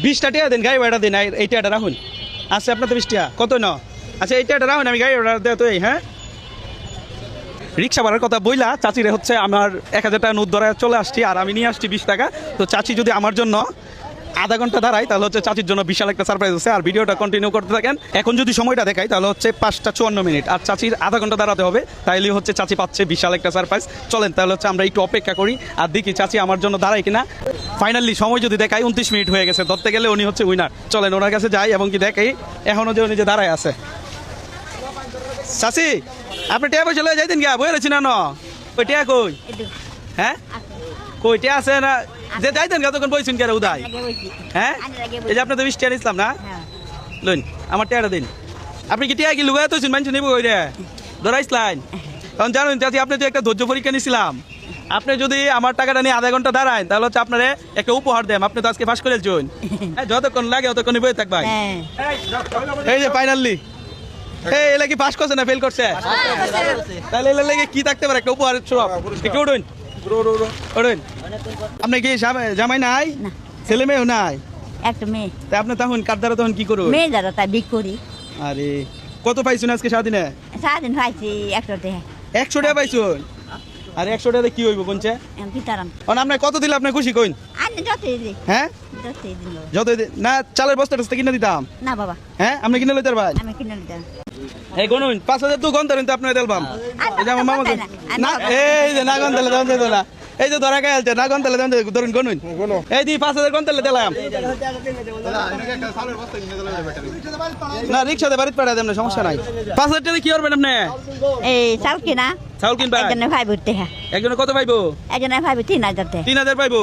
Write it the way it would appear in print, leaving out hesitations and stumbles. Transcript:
20টা টাকা দিন, গাড়ি ভাড়া দিন, এই টাকাটা রাখুন। আচ্ছা আপনার তো 20 টাকা কত ন? আচ্ছা এই টাকাটা রাখুন, আমি গাড়ি ভাড়া দেওয়া তো এই। হ্যাঁ, রিক্সা ভাড়ার কথা বইলা চাচিরে হচ্ছে আমার 1000 টাকা নোট ধরে চলে আসছি, আর আমি নিয়ে আসছি 20 টাকা। তো চাচি যদি আমার জন্য আধা ঘন্টা দাঁড়ায় তাহলে হচ্ছে চাচির জন্য বিশাল একটা সারপ্রাইজ আছে। আর ভিডিওটা কন্টিনিউ করতে থাকেন। এখন যদি সময়টা দেখাই তাহলে হচ্ছে 5টা 54 মিনিট, আর চাচির আধা ঘন্টা দাঁড়াতে হবে, তাইলে হচ্ছে চাচি পাচ্ছে বিশাল একটা সারপ্রাইজ। চলেন তাহলে হচ্ছে আমরা একটু অপেক্ষা করি আর দেখি চাচি আমার জন্য দাঁড়ায় কিনা। ফাইনালি সময় যদি দেখাই 29 মিনিট হয়ে গেছে, ধরতে গেলে উনি হচ্ছে উইনার। চলেন ওনার কাছে যাই এবং কি দেখাই এখনও যে উনি যে দাঁড়ায় আছে। চাচি আপনি টিয়া পয়সা লয়ে যাইতেন গা, বই রয়েছি না ওই টিয়া কই? হ্যাঁ কই টিয়া আছে না যে যাইতেন গা তখন বইছেন কে উদয়? হ্যাঁ এই যে আপনি তো 20 টাকা ইসলাম না লইন, আমার টিয়াটা দিন। আপনি কি টিয়া কি লুগাই তো মানুষ নিব ওই রে ধরাইছিলেন? কারণ জানেন চাচি আপনি তো একটা ধৈর্য পরীক্ষা নিয়েছিলাম। আপনি যদি আমার টাকাটা নিয়ে আধা ঘন্টা দাঁড়ান তাহলে হচ্ছে আপনার একটা উপহার দেন। আপনি তো আজকে ফাঁস করে চুন, যতক্ষণ লাগে ততক্ষণ বই থাকবেন। এই যে ফাইনালি এই এলা কি পাস করছে না ফেল করছে? তাহলে এলা লেগে কি থাকতে পারে একটা উপহার সব। কি উঠুন উঠুন। আপনি কি জামাই নাই, ছেলে মেয়েও নাই? একটা মেয়ে। তা আপনি তখন কার দ্বারা তখন কি করুন? মেয়ে দ্বারা তাই বিক করি। আরে কত পাইছুন আজকে সারাদিনে? সারাদিন পাইছি 100 টাকা। 100 টাকা পাইছুন? আরে 100 টাকা কি হইব কোনছে? কি তারাম? আপনি কত দিলে আপনি খুশি কইন? আনি যতই দি। হ্যাঁ যতই দিন। যত না চালের বস্তা টস্তা কিনে দিতাম। না বাবা। হ্যাঁ আপনি কিনে লইতে পারবেন? আমি কিনে নিতাম। এই গুনুন 5000 তো গন ধরেন তো আপনার দেলবাম। এই যে আমার মামা না এই যে না গন দিলে দাম দেব না। এই যে ধরা গাইলতে না গন দিলে দাম দেব ধরুন গুনুন। এই দি 5000 গন দিলে দিলাম। না রিকশাতে বাড়িতে পাঠায় দেন না, সমস্যা নাই। 5000 টাকা কি করবেন আপনি? এই চাল কিনা। চাউল কিনবা? একজনে 5 টাকা। একজনে কত পাইবো? একজনে 5 3000 টাকা। 3000 পাইবো।